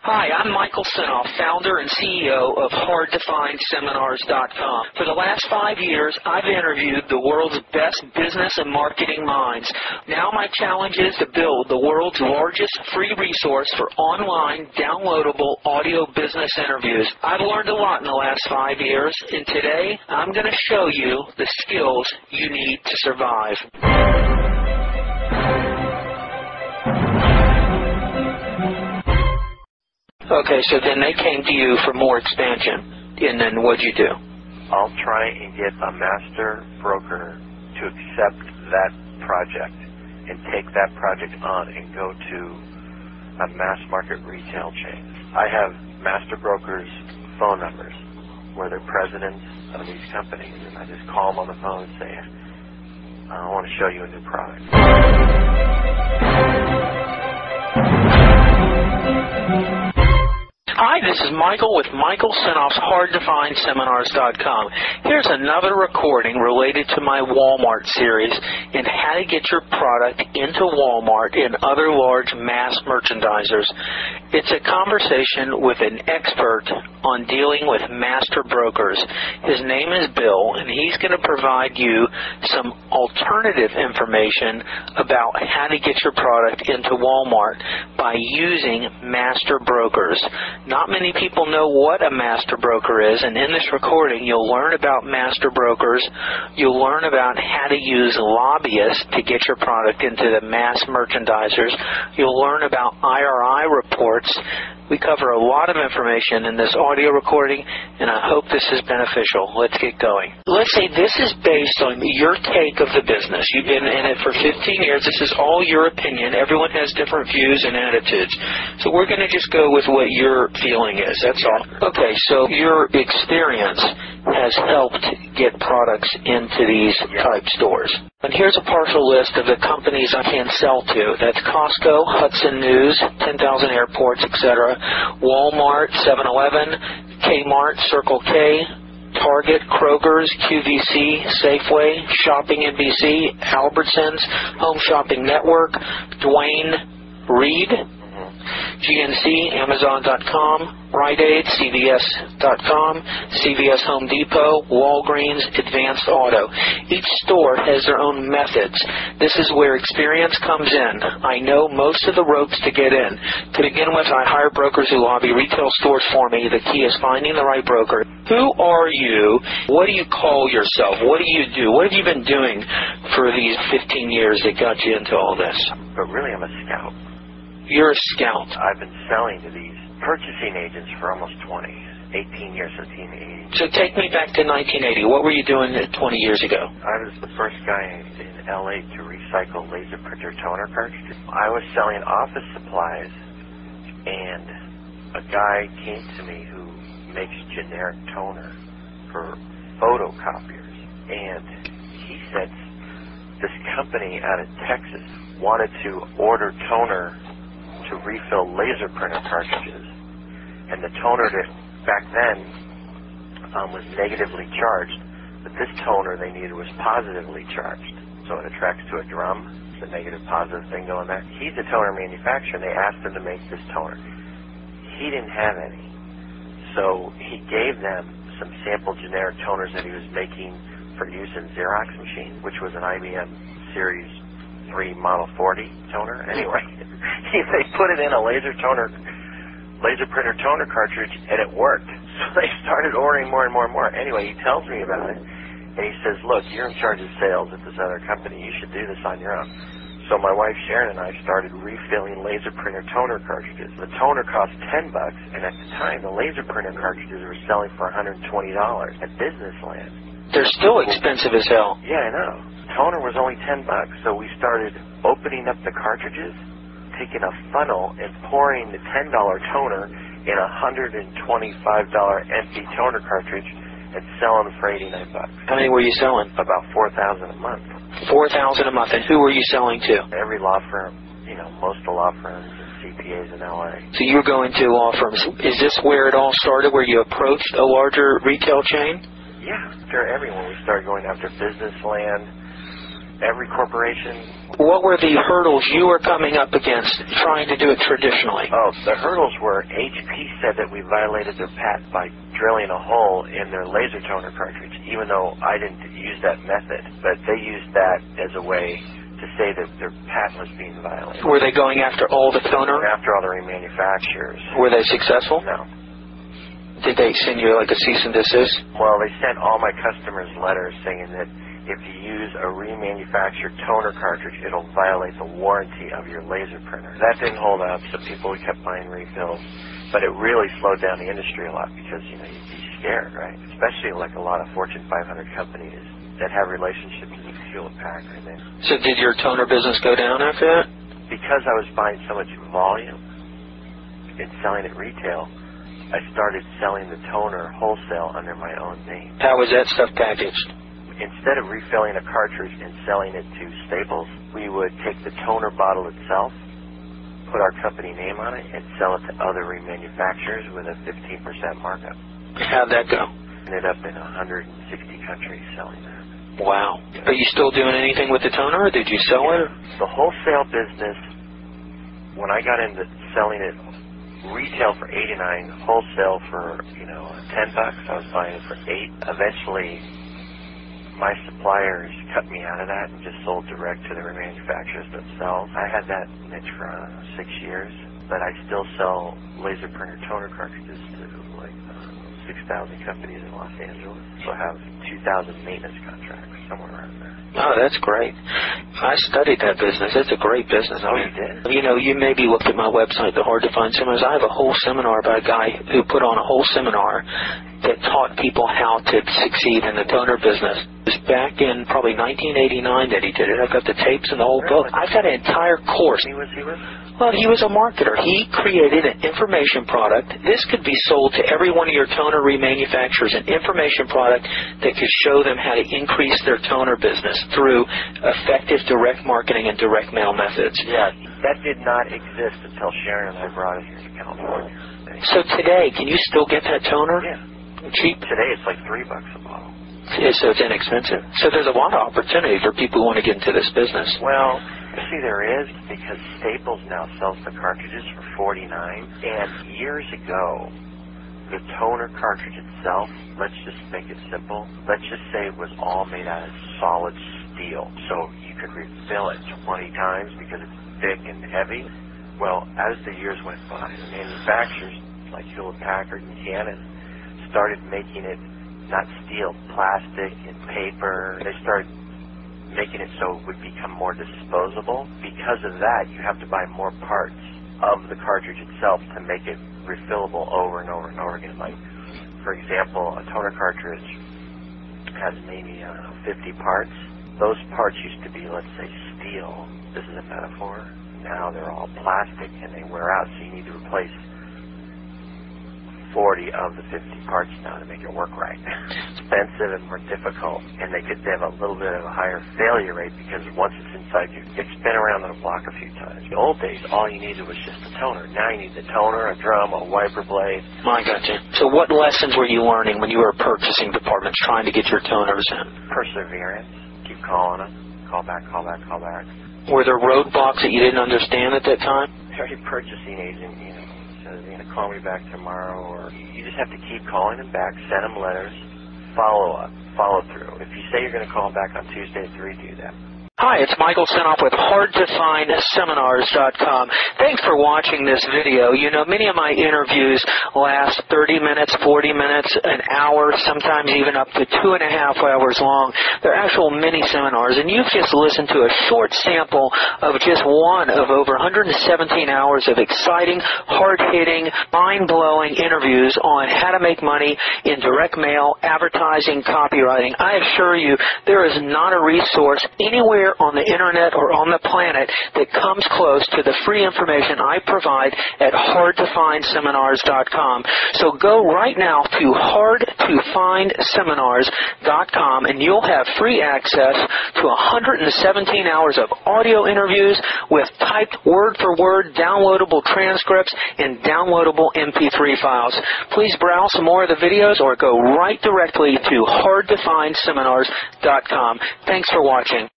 Hi, I'm Michael Sinoff, founder and CEO of HardToFindSeminars.com. For the last 5 years, I've interviewed the world's best business and marketing minds. Now my challenge is to build the world's largest free resource for online, downloadable audio business interviews. I've learned a lot in the last 5 years, and today I'm going to show you the skills you need to survive. Okay, so then they came to you for more expansion, and then what'd you do? I'll try and get a master broker to accept that project and take that project on and go to a mass market retail chain. I have master brokers' phone numbers where they're presidents of these companies, and I just call them on the phone and say, I want to show you a new product. Hi, this is Michael with Michael Sinoff's HardToFindSeminars.com. Here's another recording related to my Wal-Mart series and how to get your product into Wal-Mart and other large mass merchandisers. It's a conversation with an expert on dealing with master brokers. His name is Bill, and he's going to provide you some alternative information about how to get your product into Walmart by using master brokers. Not many people know what a master broker is, and in this recording you'll learn about master brokers. You'll learn about how to use lobbyists to get your product into the mass merchandisers. You'll learn about IRI reports. We cover a lot of information in this audio recording, and I hope this is beneficial. Let's get going. Let's say this is based on your take of the business. You've been in it for 15 years. This is all your opinion. Everyone has different views and attitudes. So we're going to just go with what your feeling is. That's all. Okay, so your experience has helped get products into these type stores. And here's a partial list of the companies I can sell to. That's Costco, Hudson News, 10,000 Airports, etc., Wal-Mart, 7-Eleven, Kmart, Circle K, Target, Kroger's, QVC, Safeway, Shopping NBC, Albertsons, Home Shopping Network, Dwayne Reed, GNC, Amazon.com, Rite Aid, CVS.com, CVS Home Depot, Walgreens, Advanced Auto. Each store has their own methods. This is where experience comes in. I know most of the ropes to get in. To begin with, I hire brokers who lobby retail stores for me. The key is finding the right broker. Who are you? What do you call yourself? What do you do? What have you been doing for these 15 years that got you into all this? But really, I'm a scout. You're a scout. I've been selling to these purchasing agents for almost 18 years since 1980. So take me back to 1980. What were you doing 20 years ago? I was the first guy in LA to recycle laser printer toner cartridges. I was selling office supplies, and a guy came to me who makes generic toner for photocopiers. And he said this company out of Texas wanted to order toner to refill laser printer cartridges, and the toner that back then was negatively charged, but this toner they needed was positively charged, so it attracts to a drum. It's a negative positive thing going there. He's a toner manufacturer, and they asked him to make this toner. He didn't have any, so he gave them some sample generic toners that he was making for use in Xerox machine, which was an IBM Series 3 Model 40 toner. Anyway, they put it in a laser printer toner cartridge, and it worked. So they started ordering more and more and more. Anyway, he tells me about it, and he says, look, you're in charge of sales at this other company. You should do this on your own. So my wife Sharon and I started refilling laser printer toner cartridges. The toner cost $10, and at the time, the laser printer cartridges were selling for $120 at Businessland. They're still expensive as hell. Yeah, I know. Toner was only $10, so we started opening up the cartridges, taking a funnel and pouring the $10 toner in a $125 empty toner cartridge and selling for $89. How many were you selling? About 4,000 a month. 4,000 a month, and who were you selling to? Every law firm, most of the law firms and CPAs in LA. So you were going to law firms. Is this where it all started, where you approached a larger retail chain? Yeah, after everyone, we started going after Businessland, Every corporation. What were the hurdles you were coming up against trying to do it traditionally? Oh, the hurdles were HP said that we violated their patent by drilling a hole in their laser toner cartridge, even though I didn't use that method. But they used that as a way to say that their patent was being violated. Were they going after all the toner? After all the remanufacturers. Were they successful? No. Did they send you like a cease and desist? Well, they sent all my customers letters saying that if you use a remanufactured toner cartridge, it'll violate the warranty of your laser printer. That didn't hold up, so people kept buying refills. But it really slowed down the industry a lot because, you'd be scared, right? Especially like a lot of Fortune 500 companies that have relationships with Hewlett-Packard. So did your toner business go down after that? Because I was buying so much volume and selling at retail, I started selling the toner wholesale under my own name. How was that stuff packaged? Instead of refilling a cartridge and selling it to Staples, we would take the toner bottle itself, put our company name on it, and sell it to other remanufacturers with a 15% markup. How'd that go? Ended up in 160 countries selling that. Wow. Are you still doing anything with the toner, or did you sell it? The wholesale business, when I got into selling it retail for $89, wholesale for, $10, I was buying it for $8. Eventually, my suppliers cut me out of that and just sold direct to the manufacturers themselves. I had that niche for 6 years, but I still sell laser printer toner cartridges to 6,000 companies in Los Angeles. So I have 2,000 maintenance contracts, somewhere around there. Oh, that's great. I studied that business. It's a great business. Oh, you did? You maybe looked at my website, the Hard to Find Seminars. I have a whole seminar by a guy who put on a whole seminar that taught people how to succeed in the toner business. It was back in probably 1989 that he did it. I've got the tapes and the whole book. I've got an entire course. He was? Well, he was a marketer. He created an information product. This could be sold to every one of your toner remanufacturers, an information product that could show them how to increase their toner business through effective direct marketing and direct mail methods. Yeah, that did not exist until Sharon and I brought it here to California. So today, can you still get that toner? Yeah. Cheap? Today it's like $3 a bottle. Yeah, so it's inexpensive. So there's a lot of opportunity for people who want to get into this business. Well, see, there is, because Staples now sells the cartridges for $49. And years ago, the toner cartridge itself, let's just make it simple, let's just say it was all made out of solid steel. So you could refill it 20 times because it's thick and heavy. Well, as the years went by, the manufacturers like Hewlett-Packard and Canon started making it not steel, plastic and paper. They started making it so it would become more disposable. Because of that, you have to buy more parts of the cartridge itself to make it refillable over and over and over again. Like, for example, a toner cartridge has maybe 50 parts. Those parts used to be, let's say, steel. This is a metaphor. Now they're all plastic and they wear out, so you need to replace 40 of the 50 parts now to make it work right. It's expensive and more difficult, and they have a little bit of a higher failure rate because once it's inside you, it's been around the block a few times. In the old days, all you needed was just a toner. Now you need the toner, a drum, a wiper blade. I got you. So what lessons were you learning when you were purchasing departments trying to get your toners in? Perseverance. Keep calling them. Call back, call back, call back. Were there roadblocks that you didn't understand at that time? Every purchasing agent, says, call me back tomorrow, or you just have to keep calling them back, send them letters, follow up, follow through. If you say you're going to call them back on Tuesday at 3, do that. Hi, it's Michael Senoff with HardToFindSeminars.com. Thanks for watching this video. Many of my interviews last 30 minutes, 40 minutes, an hour, sometimes even up to 2.5 hours long. They're actual mini seminars, and you've just listened to a short sample of just one of over 117 hours of exciting, hard-hitting, mind-blowing interviews on how to make money in direct mail, advertising, copywriting. I assure you, there is not a resource anywhere on the internet or on the planet that comes close to the free information I provide at HardToFindSeminars.com. So go right now to HardToFindSeminars.com and you'll have free access to 117 hours of audio interviews with typed word-for-word downloadable transcripts and downloadable MP3 files. Please browse some more of the videos or go right directly to HardToFindSeminars.com. Thanks for watching.